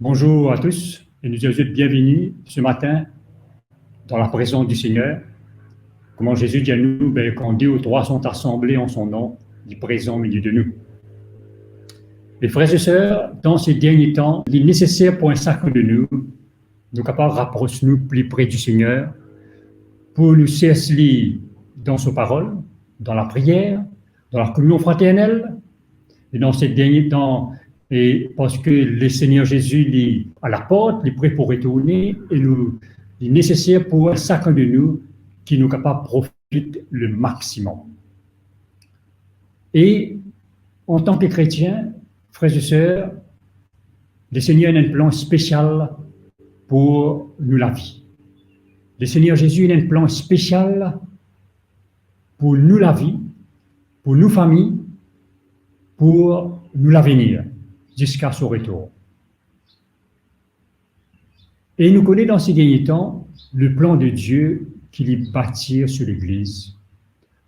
Bonjour à tous et nous êtes bienvenus ce matin dans la présence du Seigneur. Comment Jésus dit à nous, quand deux ou trois sont assemblés en son nom, il est présent au milieu de nous. Les frères et sœurs, dans ces derniers temps, il est nécessaire pour un chacun de nous capables de rapprocher nous plus près du Seigneur, pour nous cesser dans sa parole, dans la prière, dans la communion fraternelle, et dans ces derniers temps, et parce que le Seigneur Jésus est à la porte, il est prêt pour retourner, et il est nécessaire pour chacun de nous qui nous capable de profiter le maximum. Et en tant que chrétiens, frères et sœurs, le Seigneur a un plan spécial pour nous la vie. Le Seigneur Jésus a un plan spécial pour nous la vie, pour nos familles, pour nous l'avenir, jusqu'à son retour. Et nous connaissons dans ces derniers temps le plan de Dieu qu'il est bâti sur l'Église.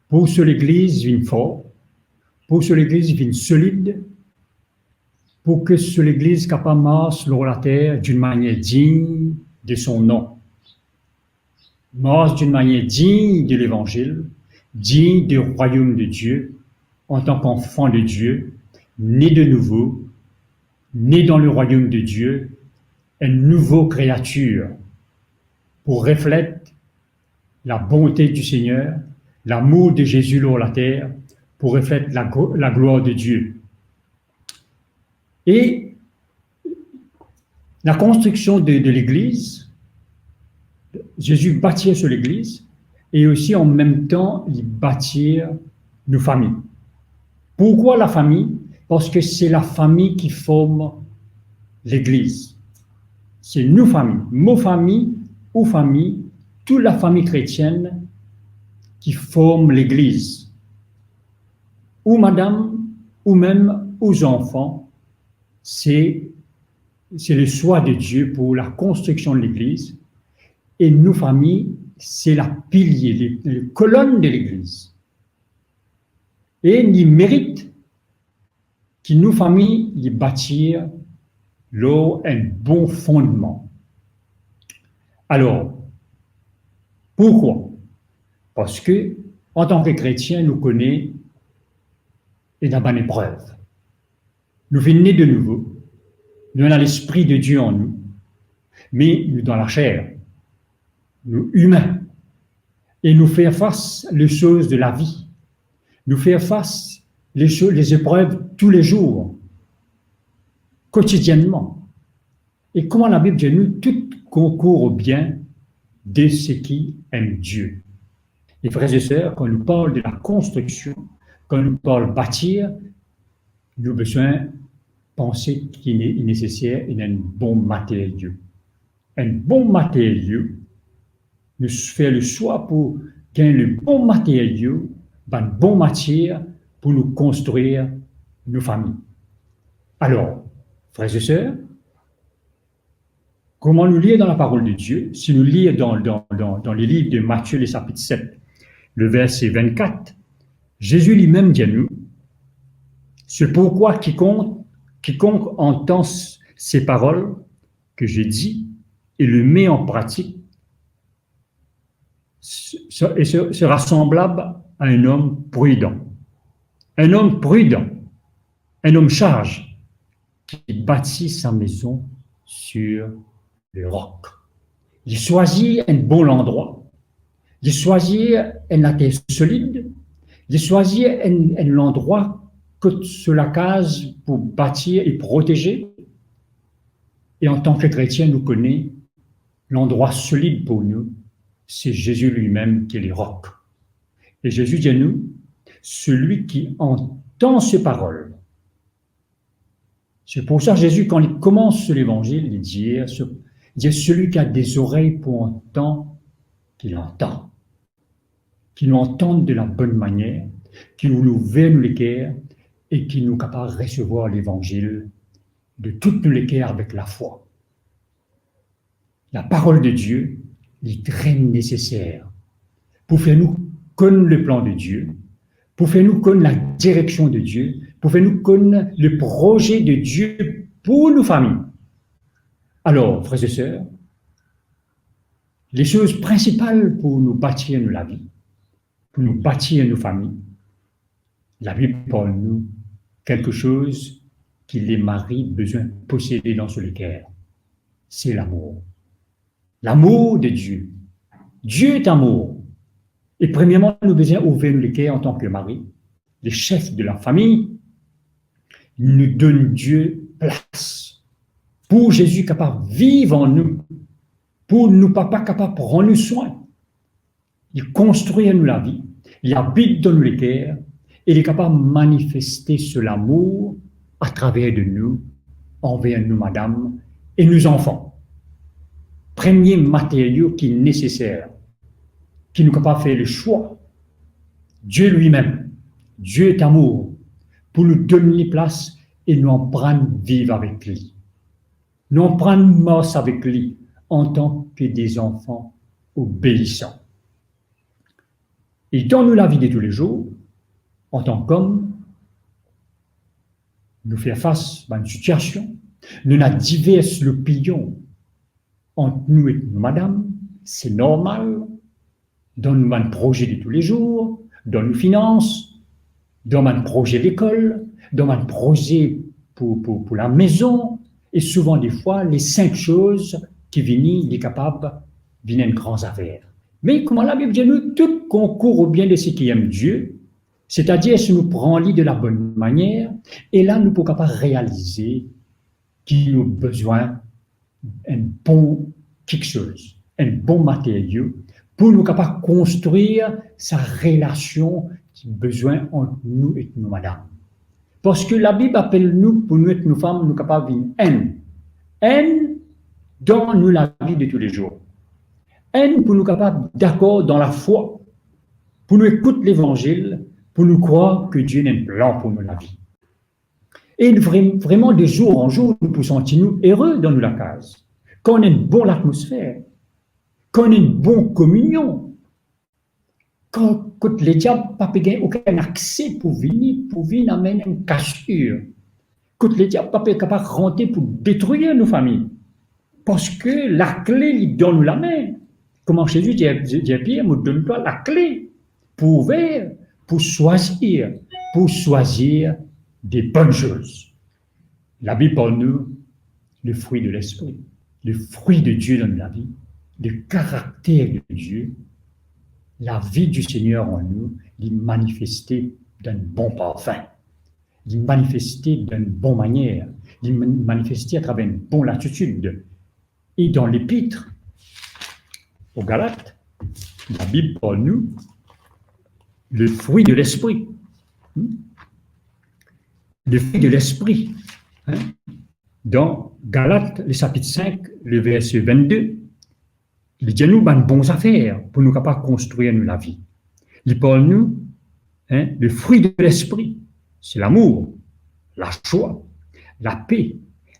Pour que l'Église vienne fort, pour que l'Église vienne solide, pour que l'Église capable de marcher sur la terre d'une manière digne de son nom. Marche d'une manière digne de l'Évangile, digne du royaume de Dieu, en tant qu'enfant de Dieu, né de nouveau, né dans le royaume de Dieu, une nouvelle créature, pour refléter la bonté du Seigneur, l'amour de Jésus sur la terre, pour refléter la gloire de Dieu. Et la construction de l'Église, Jésus bâtit sur l'Église, et aussi en même temps, il bâtit nos familles. Pourquoi la famille? Parce que c'est la famille qui forme l'Église. C'est nos familles, nos familles ou familles, toute la famille chrétienne qui forme l'Église. Ou madame, ou même aux enfants, c'est le choix de Dieu pour la construction de l'Église. Et nos familles, c'est la pilier, les colonnes de l'Église. Et il mérite que nos familles y bâtir là un bon fondement. Alors, pourquoi? Parce que, en tant que chrétiens, nous connaissons une bonne épreuve. Nous venons de nouveau, nous avons l'Esprit de Dieu en nous, mais nous dans la chair, nous humains, et nous faire face aux choses de la vie, nous faire face les épreuves tous les jours, quotidiennement. Et comment la Bible dit nous, tout concourt au bien de ceux qui aiment Dieu. Et frères et sœurs, quand nous parlons de la construction, quand nous parlons de bâtir, nous avons besoin de penser qu'il est nécessaire un bon matériau. Un bon matériau, nous faisons le choix pour gagner le bon matériau, une bonne matière pour nous construire nos familles. Alors, frères et sœurs, comment nous lire dans la parole de Dieu? Si nous lisons dans les livres de Matthieu, le chapitre 7, le verset 24, Jésus lui-même dit à nous, c'est pourquoi quiconque entend ces paroles que j'ai dit et le met en pratique sera semblable à un homme prudent. Un homme prudent, un homme sage, qui bâtit sa maison sur le roc. Il choisit un bon endroit, il choisit une terre solide, il choisit un endroit que cela case pour bâtir et protéger. Et en tant que chrétien, nous connaissons l'endroit solide pour nous, c'est Jésus lui-même qui est le roc. Et Jésus dit à nous, celui qui entend ces paroles. C'est pour ça que Jésus, quand il commence l'évangile, il dit celui qui a des oreilles pour entendre, qu'il entend. Qu'il nous entende de la bonne manière, qu'il nous ouvre les cœurs et qu'il nous capable de recevoir l'évangile de toutes les cœurs avec la foi. La parole de Dieu est très nécessaire pour faire nous connaître le plan de Dieu, pour faire nous connaître la direction de Dieu, pour faire nous connaître le projet de Dieu pour nos familles. Alors, frères et sœurs, les choses principales pour nous bâtir la vie, pour nous bâtir nos familles, la Bible parle nous quelque chose que les maris besoin de posséder dans le cœur. C'est l'amour. L'amour de Dieu. Dieu est amour. Et premièrement, nous devons ouvrir le cœur en tant que mari. Les chefs de la famille nous donnent Dieu place. Pour Jésus capable de vivre en nous. Pour nous, papa capable de prendre soin. Il construit nous la vie. Il habite dans nous les cœurs. Et il est capable de manifester l'amour à travers de nous, envers nous, madame, et nos enfants. Premier matériau qui est nécessaire, qui nous est capable de faire le choix. Dieu lui-même, Dieu est amour, pour nous donner place et nous en prendre vivre avec lui. Nous en prendre mort avec lui en tant que des enfants obéissants. Et dans nous la vie de tous les jours, en tant qu'homme, nous faire face à une situation, nous avons diverses opinions entre nous et nous, madame, c'est normal, dans nos projets de tous les jours, dans nos finances, dans nos projets d'école, dans nos projets pour la maison, et souvent des fois, les 5 choses qui viennent, les capables, viennent une grande affaire. Mais comment la Bible dit, nous, tout concourt au bien de ceux qui aiment Dieu, c'est-à-dire si nous prenons l'idée de la bonne manière, et là nous pouvons pas réaliser qu'il nous a besoin d'un bon quelque chose, un bon matériau, pour nous capables de construire sa relation qui a besoin entre nous et nous, madame. Parce que la Bible appelle nous, pour nous être nos femmes, nous capables d'une haine. Haine dans nous la vie de tous les jours. Haine pour nous capables d'accord dans la foi, pour nous écouter l'évangile, pour nous croire que Dieu a un plan pour nous la vie. Et vraiment, de jour en jour, nous pouvons sentir nous heureux dans la case. Quand on a une bonne atmosphère, quand on a une bonne communion, quand les diables n'ont aucun accès pour venir amener une cassure, quand les diables n'ont pas capable de rentrer pour détruire nos familles, parce que la clé, il donne la main. Comment Jésus dit à Pierre, me donne-toi la clé pour ouvrir, pour choisir des bonnes choses. La Bible parle nous le fruit de l'esprit, le fruit de Dieu dans la vie, le caractère de Dieu, la vie du Seigneur en nous, il manifesté d'un bon parfum, il manifesté d'une bonne manière, il manifesté à travers une bonne attitude. Et dans l'épître aux Galates, la Bible parle nous le fruit de l'esprit. Le fruit de l'esprit. Dans Galates, le chapitre 5, le verset 22, il dit nous bonnes affaires pour nous capables de construire la vie. Il parle nous le fruit de l'esprit, c'est l'amour, la joie, la paix,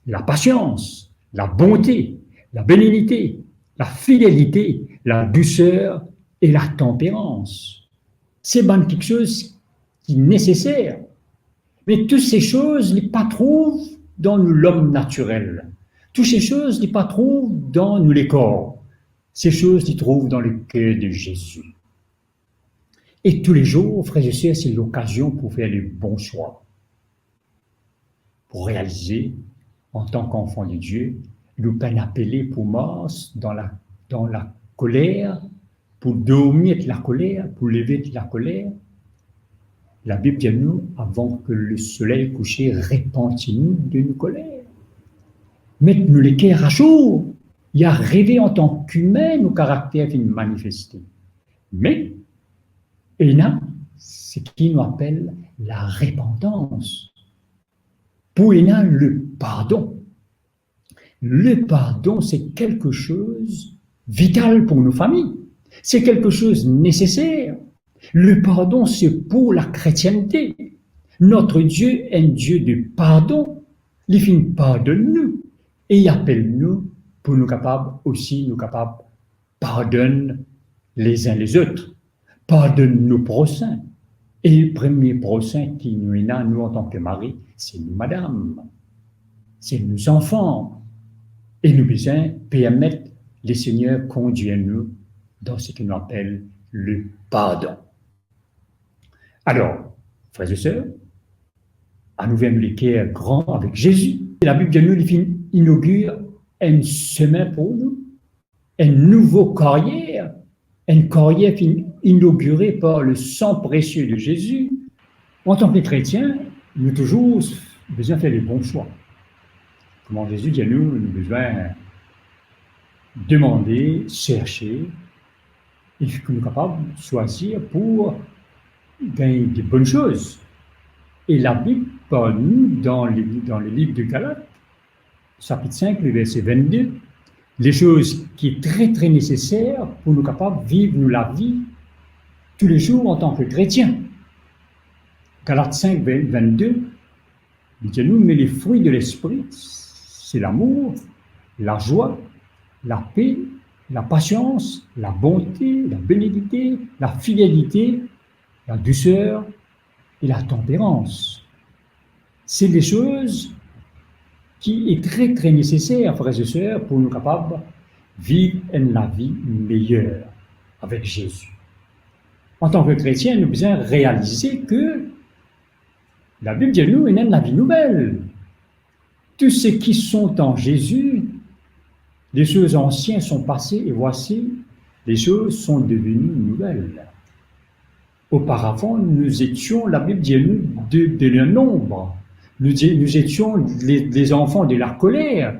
la patience, la bonté, la bénignité, la fidélité, la douceur et la tempérance. C'est quelque chose qui est nécessaire. Mais toutes ces choses, les pas trouvent dans l'homme naturel. Toutes ces choses, les pas trouvent dans nous les corps. Ces choses, les trouvent dans le cœur de Jésus. Et tous les jours, frères et sœurs, c'est l'occasion pour faire les bons choix. Pour réaliser, en tant qu'enfant de Dieu, nous peine appeler pour mort dans la colère, pour dormir de la colère, pour lever de la colère. La Bible dit nous, avant que le soleil couché, répandit-nous de nos colères. Mettez-nous les cœurs à jour. Il y a rêvé en tant qu'humain, nos caractères viennent manifester. Mais, il y a ce qui nous appelle la repentance. Pour il y a le pardon. Le pardon, c'est quelque chose de vital pour nos familles. C'est quelque chose de nécessaire. Le pardon, c'est pour la chrétienté. Notre Dieu est un Dieu de pardon. Il finit pardonne-nous. Et il appelle-nous pour nous capables aussi, nous capables, pardonne les uns les autres. Pardonne nos prochains. Et le premier prochain qui nous est là, nous en tant que mari, c'est nous, madame. C'est nos enfants. Et nous besoin permettre le Seigneur conduire nous dans ce qu'il nous appelle le pardon. Alors, frères et sœurs, à nous même les cœurs grands avec Jésus. La Bible de nous inaugure un chemin pour nous, une nouvelle carrière, une carrière inaugurée par le sang précieux de Jésus. En tant que chrétiens, nous avons toujours besoin de faire les bons choix. Comment Jésus dit à nous, nous avons besoin de demander, chercher, et que nous sommes capables de choisir pour gagner de bonnes choses. Et la Bible parle nous dans le livre de Galates, chapitre 5, le verset 22, les choses qui sont très très nécessaires pour nous capables de vivre nous, la vie tous les jours en tant que chrétiens. Galates 5, 22, il dit à nous, mais les fruits de l'esprit, c'est l'amour, la joie, la paix, la patience, la bonté, la bénédiction, la fidélité, la douceur et la tempérance. C'est des choses qui sont très très nécessaires, frères et sœurs, pour nous capables de vivre une vie meilleure avec Jésus. En tant que chrétiens, nous devons réaliser que la Bible dit nous, il y a la vie nouvelle. Tous ceux qui sont en Jésus, les choses anciennes sont passées et voici, les choses sont devenues nouvelles. Auparavant, nous étions, la Bible dit nous, de nombre. Nous étions les enfants de la colère.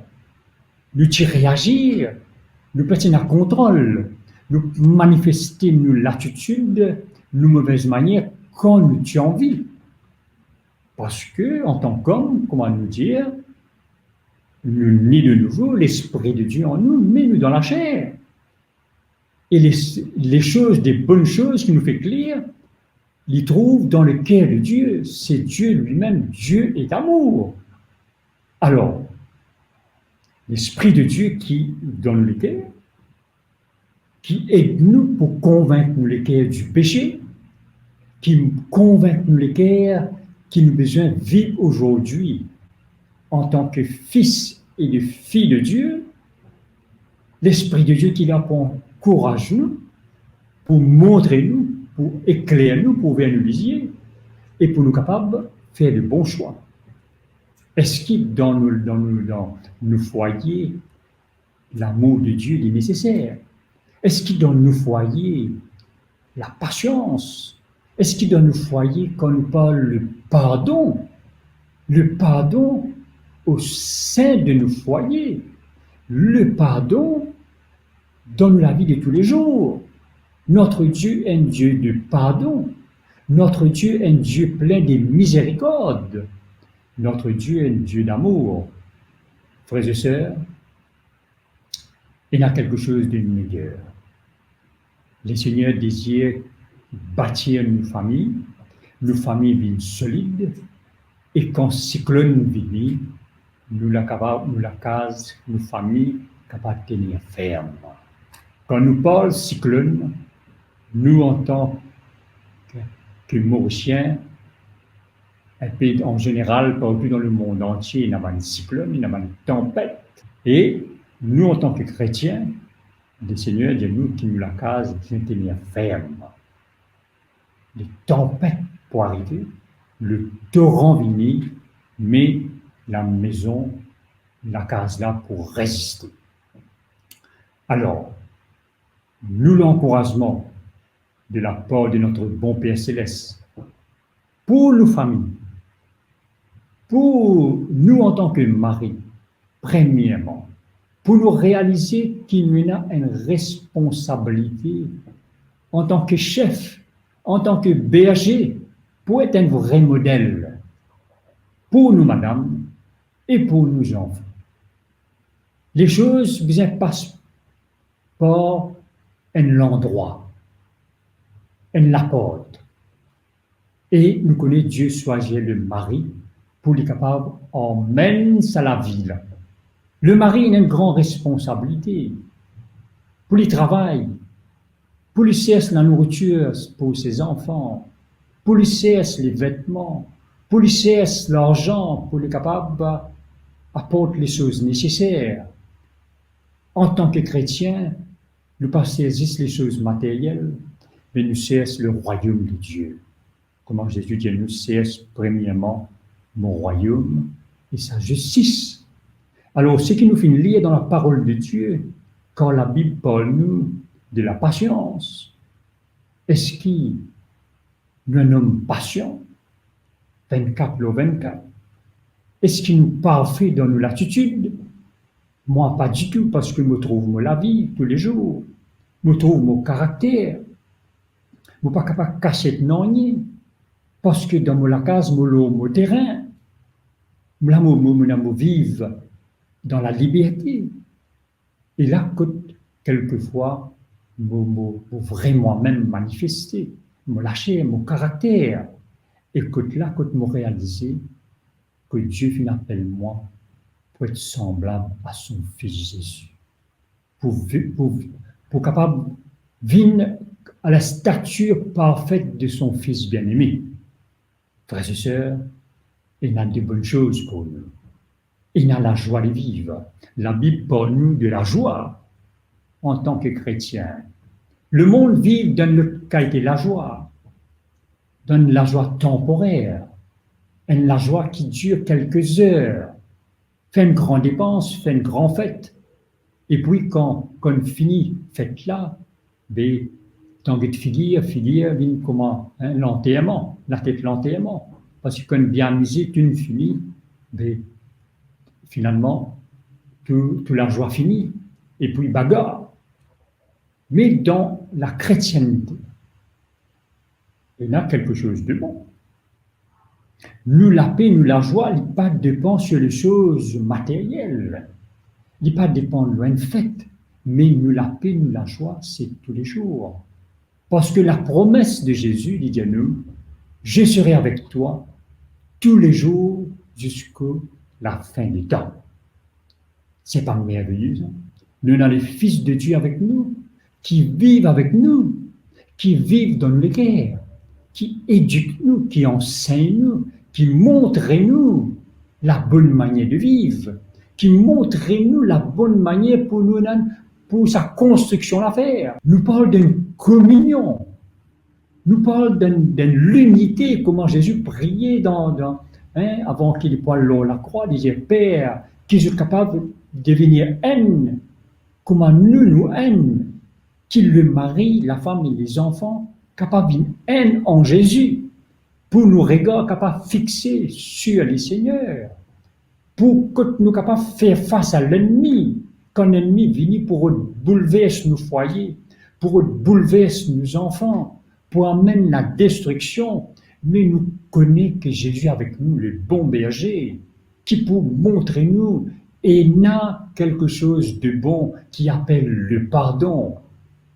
Nous réagir, nous prêtions un contrôle, nous manifestions l'attitude, nos mauvaises manières quand nous étions envie. Parce que, en tant qu'homme, comment nous dire, nous nés de nouveau, l'Esprit de Dieu en nous, mais nous dans la chair. Et les choses, des bonnes choses qui nous fait clair, il trouve dans le cœur de Dieu. C'est Dieu lui-même. Dieu est amour. Alors, l'Esprit de Dieu qui donne le cœur, qui aide nous pour convaincre nous le cœur du péché, qui convainc nous le cœur qui nous besoin de vivre aujourd'hui en tant que fils et de filles de Dieu, l'Esprit de Dieu qui là pour encourager nous, pour montrer nous, pour éclairer nous, pour ouvrir nos yeux et pour nous capables de faire de bons choix. Est-ce que dans nos foyers, l'amour de Dieu est nécessaire? Est-ce que dans nos foyers, la patience? Est-ce que dans nos foyers, quand nous parle le pardon au sein de nos foyers, le pardon dans la vie de tous les jours? Notre Dieu est un Dieu de pardon. Notre Dieu est un Dieu plein de miséricorde. Notre Dieu est un Dieu d'amour. Frères et sœurs, il y a quelque chose de meilleur. Le Seigneur désire bâtir une famille viennent solides, et quand cyclone vient, nous la case, nos familles capables de tenir ferme. Quand nous parlons cyclone, nous en tant que Mauriciens, en général, partout dans le monde entier, il y a une cyclone, il y a une tempête. Et nous, en tant que chrétiens, le Seigneur dit nous qui nous la case bien tenir ferme. Les tempêtes pour arriver, le torrent vini, mais la maison, la case là pour résister. Alors, nous l'encouragement de la part de notre bon Père Céleste, pour nos familles, pour nous en tant que mari, premièrement, pour nous réaliser qu'il nous a une responsabilité en tant que chef, en tant que berger, pour être un vrai modèle pour nous, madame, et pour nous, enfants. Les choses bien passent par un endroit, un apporte. Et nous connaissons Dieu choisir le mari pour les capables emmène à la ville. Le mari a une grande responsabilité pour le travail, pour lui cesse la nourriture pour ses enfants, pour lui cesse les vêtements, pour lui cesse l'argent, pour les capables apporter les choses nécessaires. En tant que chrétiens, nous pas saisissons les choses matérielles, mais nous saisissons le royaume de Dieu. Comment Jésus dit, nous saisissons premièrement mon royaume et sa justice. Alors, ce qui nous fait lire dans la parole de Dieu, quand la Bible parle nous de la patience, est-ce qu'il nous un homme patient, 24 le 24? Est-ce qu'il nous parfait dans nos latitudes? Moi, pas du tout, parce que je trouve la vie tous les jours. Je trouve mon caractère. Je ne suis pas capable de cacher non rien. Parce que dans la case, mon terrain, je vis dans la liberté. Et là, quelquefois, je vraiment même manifester, me lâcher mon caractère. Et là, quand je réaliser que Dieu appelle moi pour être semblable à son Fils Jésus. Pour capable de vivre à la stature parfaite de son Fils bien-aimé. Frères et sœurs, il y a de bonnes choses pour nous. Il y a la joie de vivre. La Bible parle nous de la joie en tant que chrétien. Le monde vit dans le qualité de la joie, dans la joie temporaire, la joie qui dure quelques heures. Fait une grande dépense, fait une grande fête. Et puis, quand on finit fête là, ben, tant que de figure, vient comment, l'enterrement, la tête l'enterrement. Parce que quand bien amusé, une finie, ben, finalement, toute la joie finit. Et puis, bagarre. Mais dans la chrétienté, il y a quelque chose de bon. Nous, la paix, nous, la joie, il ne pas dépend sur les choses matérielles. Il ne pas dépend de loin de fait. Mais nous, la paix, nous, la joie, c'est tous les jours. Parce que la promesse de Jésus dit à nous, je serai avec toi tous les jours jusqu'à la fin des temps. C'est pas merveilleux, hein? Nous avons les fils de Dieu avec nous, qui vivent avec nous, qui vivent dans les guerres, qui éduquent nous, qui enseignent nous, qui montrent nous la bonne manière de vivre, qui montrent nous la bonne manière pour sa construction à faire. Nous parlons d'une communion, nous parlons d'une l'unité, comment Jésus priait avant qu'il pointe la croix, il disait Père, qui est capable de devenir haine, comment nous haine, qu'il le mari, la femme et les enfants, capable d'une haine en Jésus, pour nous regarder capables de fixer sur les seigneurs, pour que nous capables de faire face à l'ennemi, quand l'ennemi vient pour bouleverser nos foyers, pour bouleverser nos enfants, pour amener la destruction, mais nous connaissons que Jésus avec nous, le bon berger, qui pour montrer nous, et n'a quelque chose de bon qui appelle le pardon.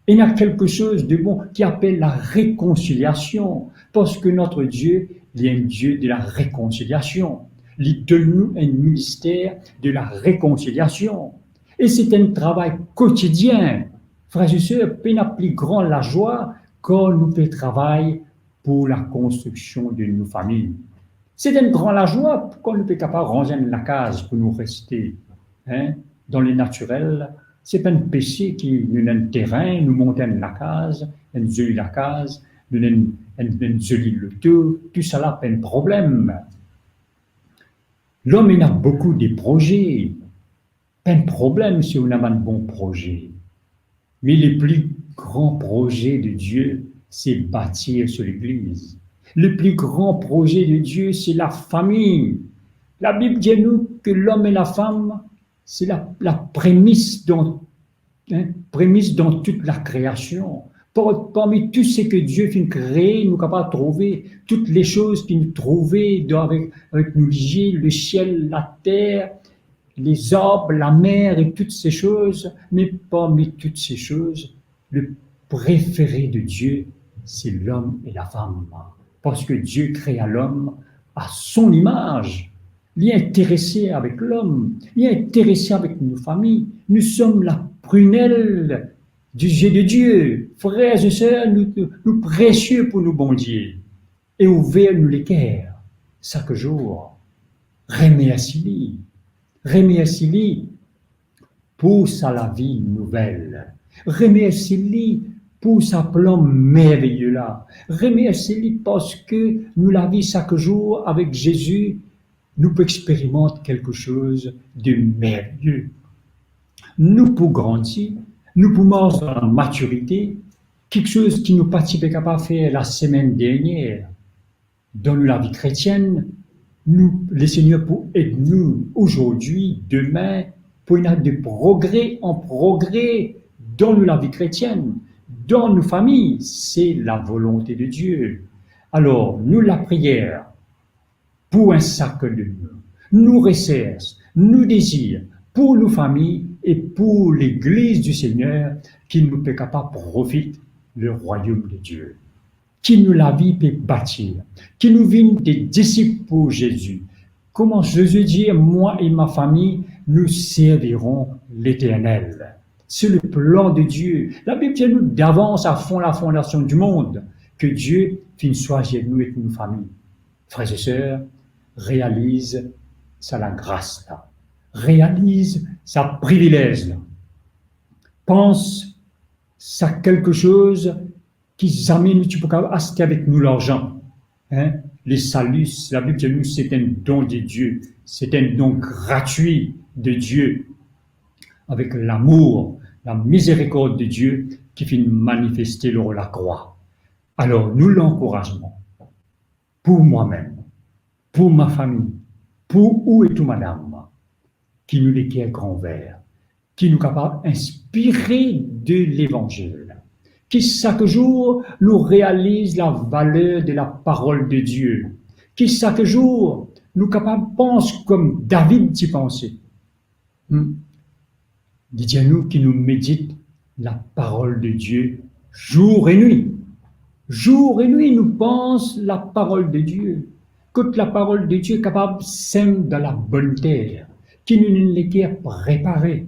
Il y a quelque chose de bon qui appelle la réconciliation, parce que notre Dieu, il est un Dieu de la réconciliation. Il donne nous un ministère de la réconciliation. Et c'est un travail quotidien. Frères et sœurs, il n'y a plus grand la joie quand nous faisons travail pour la construction de nos familles. C'est un grand la joie quand nous sommes capables de ranger la case pour nous rester dans le naturel. C'est pas un péché qui nous donne un terrain, nous montons la case, nous jolie la case, nous donne un joli le tout ça là, pas un problème. L'homme, il a beaucoup de projets. Pas un problème si on a un bon projet. Mais le plus grand projet de Dieu, c'est bâtir sur l'Église. Le plus grand projet de Dieu, c'est la famille. La Bible dit à nous que l'homme et la femme, c'est la prémisse dans toute la création. Parmi tout ce que Dieu fait créer, nous sommes capables de trouver toutes les choses qu'il nous trouvait avec nous, le ciel, la terre, les arbres, la mer et toutes ces choses. Mais parmi toutes ces choses, le préféré de Dieu, c'est l'homme et la femme. Parce que Dieu créa l'homme à son image. Il est intéressé avec l'homme, il est intéressé avec nos familles. Nous sommes la prunelle du yeux de Dieu. Frères et sœurs, nous précieux pour nous bon Dieu. Et ouvert nous les cœurs, chaque jour. Remercie-lui. pour sa vie nouvelle. Remercie-lui pour sa plan merveilleux là. Remercie-lui parce que nous la vie chaque jour avec Jésus, nous pouvons expérimenter quelque chose de merveilleux. Nous pouvons grandir, nous pouvons marcher dans la maturité, quelque chose qui nous participait capable de faire la semaine dernière dans la vie chrétienne. Nous, les Seigneurs, pour aider nous aujourd'hui, demain, pour une âge de progrès en progrès dans la vie chrétienne, dans nos familles. C'est la volonté de Dieu. Alors, nous, la prière, pour un sac de nous recherche, nous désire, pour nos familles et pour l'Église du Seigneur, qui nous peut capable de profiter le royaume de Dieu, qui nous la vie peut bâtir, qui nous vienne des disciples pour Jésus. Comment Jésus dit, moi et ma famille, nous servirons l'Éternel. C'est le plan de Dieu. La Bible dit nous d'avance à fond la fondation du monde, que Dieu finisse choisir nous et nos familles. Frères et sœurs, réalise ça la grâce là, réalise sa privilège là. Pense ça quelque chose qui jamais tu peux acheter avec nous l'argent. Hein? Les saluts, la Bible dit nous c'est un don de Dieu, c'est un don gratuit de Dieu, avec l'amour, la miséricorde de Dieu qui finit manifester lors de la croix. Alors nous l'encourageons pour moi-même, pour ma famille, pour où et tout madame, qui nous l'équipe grand vert, qui nous capable d'inspirer de l'évangile, qui chaque jour nous réalise la valeur de la parole de Dieu, qui chaque jour nous capable pense comme David d'y penser. Dites-nous qui nous médite la parole de Dieu jour et nuit. Jour et nuit, nous pense la parole de Dieu. Que la parole de Dieu est capable de s'aimer dans la bonne terre, qui nous l'équipe préparée,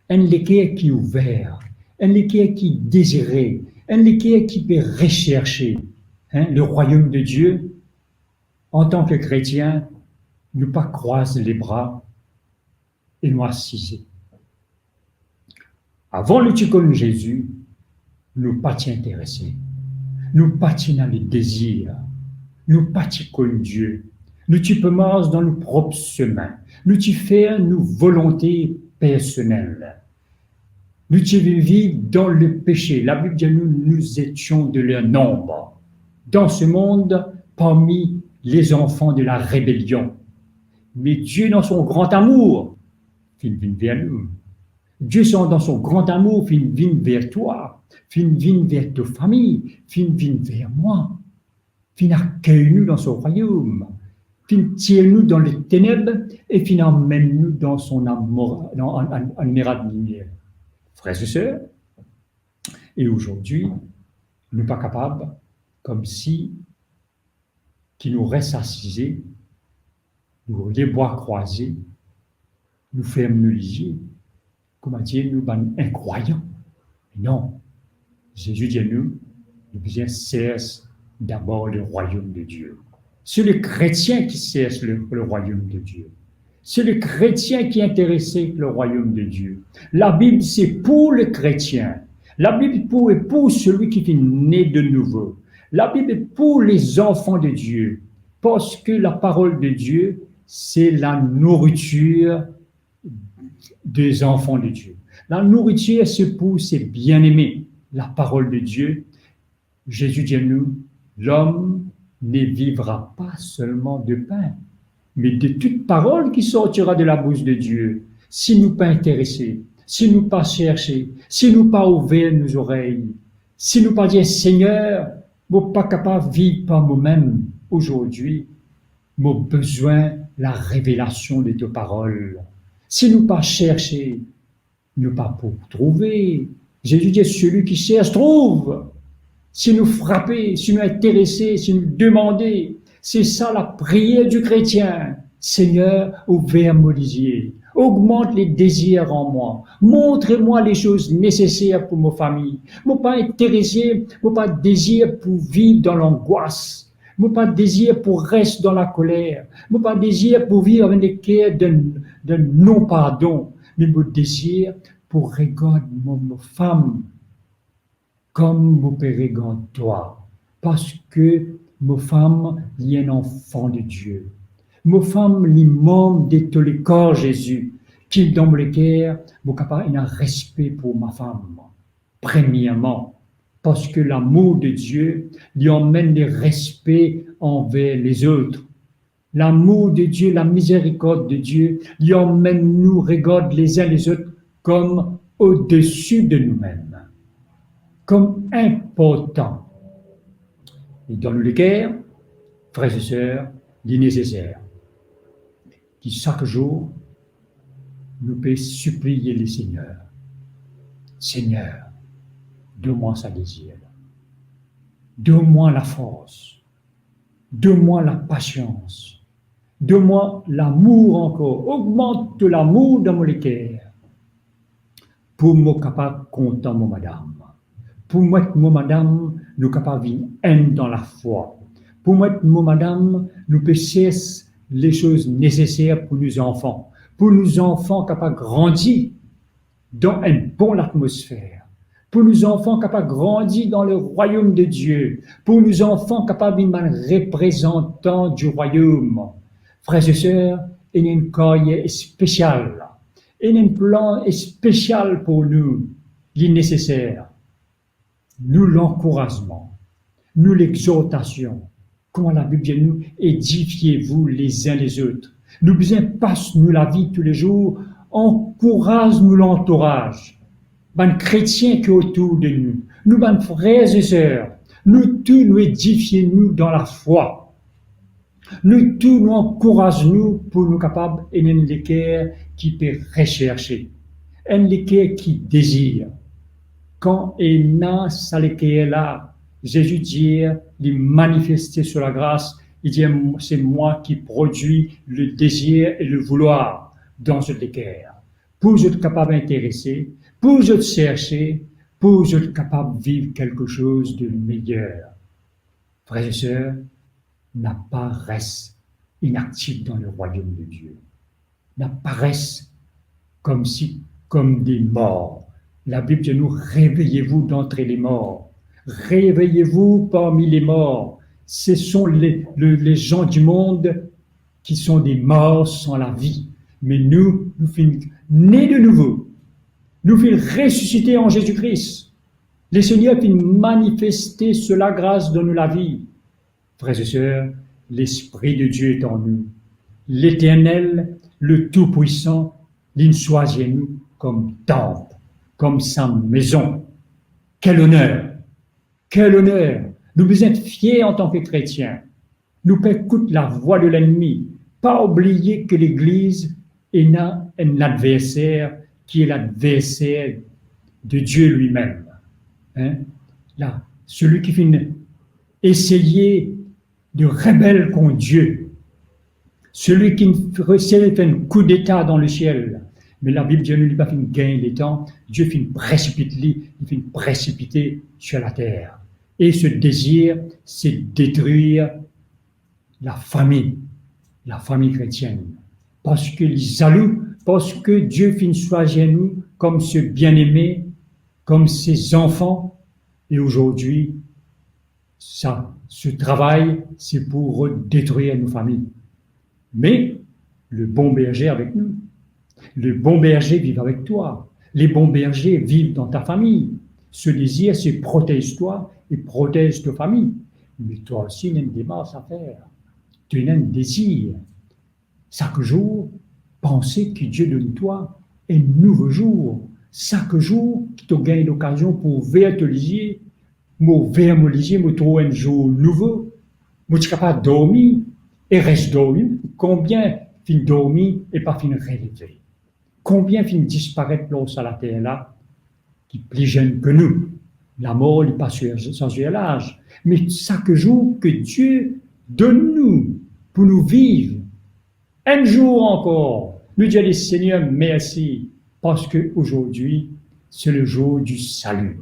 un l'équipe qui est ouvert, un l'équipe qui est désiré, un l'équipe qui peut rechercher le royaume de Dieu. En tant que chrétien, nous pas croiser les bras et nous assiser. Avant le tucon Jésus, nous pas t'y intéresser, nous pas t'y dans les désirs, nous pas t'y connaître Dieu, nous t'y peux marcher dans nos propres chemins, nous t'y faire nos volontés personnelles, nous t'y vivre dans le péché. La Bible dit nous étions de leur nombre dans ce monde parmi les enfants de la rébellion. Mais Dieu, dans son grand amour, vient vers nous. Dieu, dans son grand amour, vient vers toi, vient vers ta famille, vient vers moi, vient accueillir nous dans son royaume, vient tirer nous dans les ténèbres et vient emmène nous dans son amour, en admirable lumière. Frères et sœurs, et aujourd'hui, nous ne sommes pas capables, comme si, qui nous reste assisés, nous les bras croisés, nous fermons nos yeux, comment dire, nous sommes incroyants. Non, Jésus dit à nous, nous devons chercher d'abord le royaume de Dieu. C'est le chrétien qui cherche le royaume de Dieu. C'est le chrétien qui est intéressé par le royaume de Dieu. La Bible, c'est pour le chrétien. La Bible est pour celui qui est né de nouveau. La Bible est pour les enfants de Dieu. Parce que la parole de Dieu, c'est la nourriture des enfants de Dieu. La nourriture, c'est pour ses bien-aimés. La parole de Dieu, Jésus dit à nous, l'homme ne vivra pas seulement de pain, mais de toute parole qui sortira de la bouche de Dieu. Si nous pas intéressés, si nous pas cherchés, si nous pas ouvert nos oreilles, si nous pas dire Seigneur, nous pas capable de vivre par nous-mêmes aujourd'hui, nous besoin la révélation de tes paroles. Si nous pas chercher, nous pas pour trouver. Jésus dit celui qui cherche trouve. Si nous frapper, si nous intéresser, si nous demander, c'est ça la prière du chrétien. Seigneur, ouvre mon yeux, augmente les désirs en moi, montre-moi les choses nécessaires pour ma famille. Je ne pas intéressé, je pas désir pour vivre dans l'angoisse, je pas désir pour rester dans la colère, je pas désir pour vivre avec des cœurs de non-pardon, mais mon désir pour regarder ma femme comme mon père regarde toi. Parce que ma femme est un enfant de Dieu. Ma femme est membre de tout le corps Jésus, qui dans le cœur, mon capable un respect pour ma femme. Premièrement, parce que l'amour de Dieu lui emmène le respect envers les autres. L'amour de Dieu, la miséricorde de Dieu lui emmène nous regarder les uns les autres comme au-dessus de nous-mêmes, comme importants. Et dans le cœur, frères et sœurs, il est nécessaire que chaque jour, nous puissions supplier le Seigneur. Seigneur, donne-moi sa désir. Donne-moi la force. Donne-moi la patience. Donne-moi l'amour encore. Augmente l'amour dans mon cœur. Pour me capable content, mon madame. Pour moi, mon madame, nous capable vivre haine dans la foi. Pour moi, mon madame, nous péchons les choses nécessaires pour nos enfants. Pour nos enfants capables de grandir dans une bonne atmosphère. Pour nos enfants capables de grandir dans le royaume de Dieu. Pour nos enfants capables d'être représentants du royaume. Frères et sœurs, il y a une carrière spéciale. Il y a un plan spécial pour nous. Il est nécessaire. Nous l'encouragement. Nous l'exhortation. Comment la Bible dit nous, édifiez-vous les uns les autres. Nous besoin passe-nous la vie tous les jours, encourage-nous l'entourage. Ben chrétiens qui autour de nous, nous ben frères et sœurs, nous tous nous édifions-nous dans la foi. Nous tous nous encourage-nous pour nous capables et un cœur qui peut rechercher, un cœur qui désire. Quand il n'a ça le cœur là, Jésus dit, il manifester sur la grâce, il dit, c'est moi qui produis le désir et le vouloir dans ce cœur. Pour être capable d'intéresser, pour être chercher, pour être capable de vivre quelque chose de meilleur. Frères et sœurs, n'apparaissent inactifs dans le royaume de Dieu. N'apparaissent comme des morts. La Bible dit nous, réveillez-vous d'entre les morts. Réveillez-vous parmi les morts. Ce sont les gens du monde qui sont des morts sans la vie. Mais nous sommes nés de nouveau. Nous sommes ressuscités en Jésus-Christ. Le Seigneur finit manifester sur la grâce de nous la vie. Frères et sœurs, l'Esprit de Dieu est en nous. L'Éternel, le Tout-Puissant, il choisit nous comme temple, comme sa maison. Quel honneur! Quel honneur! Nous devons être fiers en tant que chrétiens. Nous pouvons écouter la voix de l'ennemi. Pas oublier que l'Église est un adversaire qui est l'adversaire de Dieu lui-même. Là, celui qui finit essayer de rebelle contre Dieu. Celui qui fait un coup d'état dans le ciel. Mais la Bible, Dieu ne lui pas fait gagner les temps. Dieu fait précipiter sur la terre. Et ce désir, c'est détruire la famille chrétienne. Parce que les jaloux, parce que Dieu finit choisir nous comme ce bien-aimé, comme ses enfants. Et aujourd'hui, ce travail, c'est pour détruire nos familles. Mais le bon berger avec nous. Le bon berger vit avec toi. Les bons bergers vivent dans ta famille. Ce désir, c'est protège-toi et protège ta famille. Mais toi aussi, il y a une démarche à faire. Tu as un désir. Chaque jour, penser que Dieu donne toi un nouveau jour. Chaque jour, tu te gagnes l'occasion pour vers te lier, me trouver un jour nouveau. Moi, tu es capable de dormir et reste dormi. Combien fin dormir et pas fin rêver? Combien fin disparaître là à la terre là, qui est plus jeune que nous? La mort n'est pas sans l'âge. Mais chaque jour que Dieu donne nous pour nous vivre, un jour encore, nous disons Seigneur, merci, parce qu'aujourd'hui, c'est le jour du salut.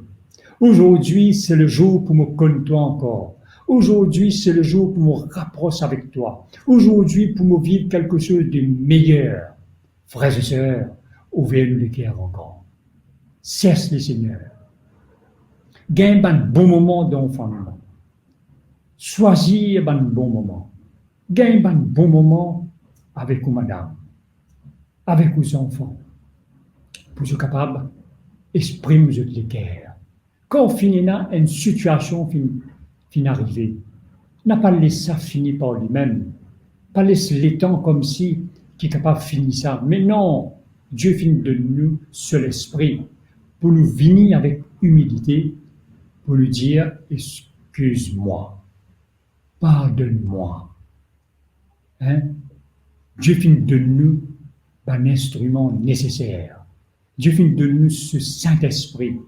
Aujourd'hui, c'est le jour pour me connaître toi encore. Aujourd'hui, c'est le jour pour me rapprocher avec toi. Aujourd'hui, pour me vivre quelque chose de meilleur. Frères et sœurs, Ouvrir-nous le cœur encore. Cesse le Seigneur. Gagne un bon moment dans la famille. Choisis un bon moment. Gagne un bon moment avec vous, madame, avec vos enfants, pour être capable d'exprimer le cœur. Quand on finit là, une situation finit arriver, n'a pas laissé ça finir par lui-même, pas laisser les temps comme si qui est capable de finir ça. Mais non, Dieu finit de nous sur l'esprit pour nous venir avec humilité, pour nous dire excuse-moi, pardonne-moi. Hein? Dieu finit de nous un instrument nécessaire. Dieu finit de nous ce Saint-Esprit.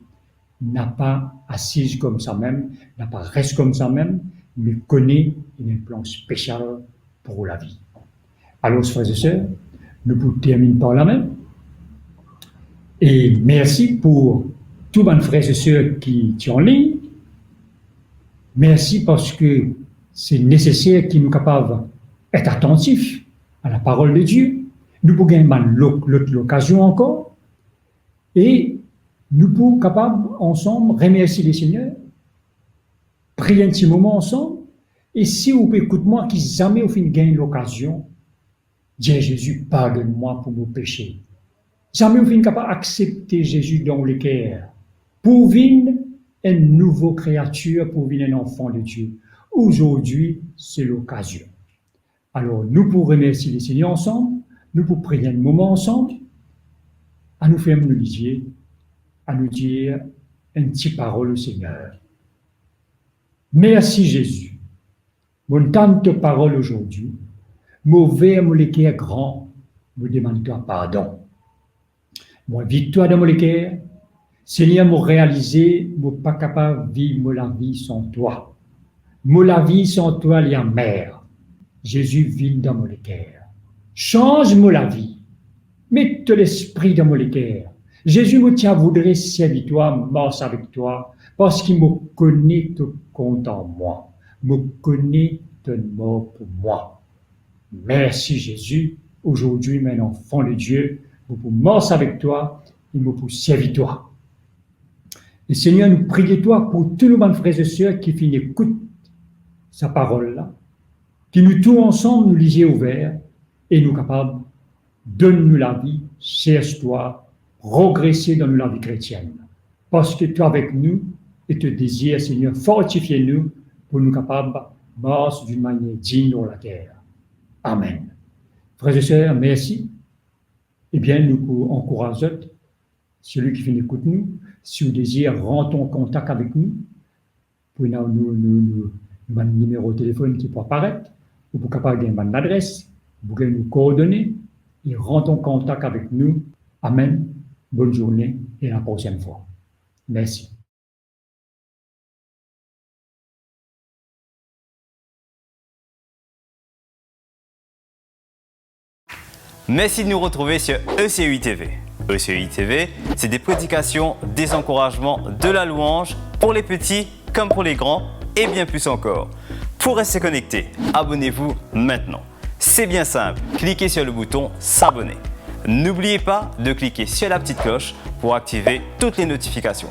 N'a pas assise comme ça même, n'a pas reste comme ça même, mais connaît un plan spécial pour la vie. Alors, frères et sœurs, nous pouvons terminer par la même. Et merci pour tous mes frères et sœurs qui sont en ligne. Merci parce que c'est nécessaire qu'ils nous capables d'être attentifs à la parole de Dieu. Nous pouvons gagner l'occasion encore. Et nous pouvons capables ensemble remercier le Seigneur, prier un petit moment ensemble. Et si vous écoutez-moi, qui jamais au fin gagne l'occasion, dire Jésus, pardonne-moi pour mes péchés. Jamais au fin capable d'accepter Jésus dans le cœur. Pour venir une nouvelle créature, pour venir un enfant de Dieu. Aujourd'hui, c'est l'occasion. Alors, nous pouvons remercier le Seigneur ensemble, nous pouvons prier un moment ensemble, à nous faire nous dire, à nous dire une petite parole au Seigneur. Merci Jésus. Mon tante parole aujourd'hui, mauvais mon cœur grand, me demande-toi pardon. Moi, victoire dans mon cœur, Seigneur, m'a réalisé, m'a pas capable de vivre la vie sans toi. Moi, la vie sans toi, il y a mer. Jésus vit dans mon cœur. Change-moi la vie. Mets l'esprit dans mon cœur. Jésus me tient à voudrais servir toi, marche avec toi, parce qu'il me connaît tout compte en moi. Me connaît ton mort pour moi. Merci Jésus. Aujourd'hui, mon enfant de Dieu, je peux marcher avec toi et je peux servir toi. Et Seigneur, nous prions toi pour tous nos frères et sœurs qui écoutent sa parole-là, qui nous tous ensemble nous lisions ouverts et nous capables, donne-nous la vie, cherche-toi, progresser dans la vie chrétienne. Parce que tu es avec nous et te désires, Seigneur, fortifiez-nous pour nous capables de marcher d'une manière digne dans la terre. Amen. Frères et sœurs, merci. Eh bien, nous encourageons celui qui écoute nous, si vous désirez rentrer en contact avec nous, pour nous un numéro de téléphone qui peut apparaître, ou pour capable gagner une adresse, vous pouvez nous coordonner et rentrer en contact avec nous. Amen. Bonne journée et à la prochaine fois. Merci. Merci de nous retrouver sur ECUI TV. ECUI TV, c'est des prédications, des encouragements, de la louange pour les petits comme pour les grands et bien plus encore. Pour rester connecté, abonnez-vous maintenant. C'est bien simple, cliquez sur le bouton s'abonner. N'oubliez pas de cliquer sur la petite cloche pour activer toutes les notifications.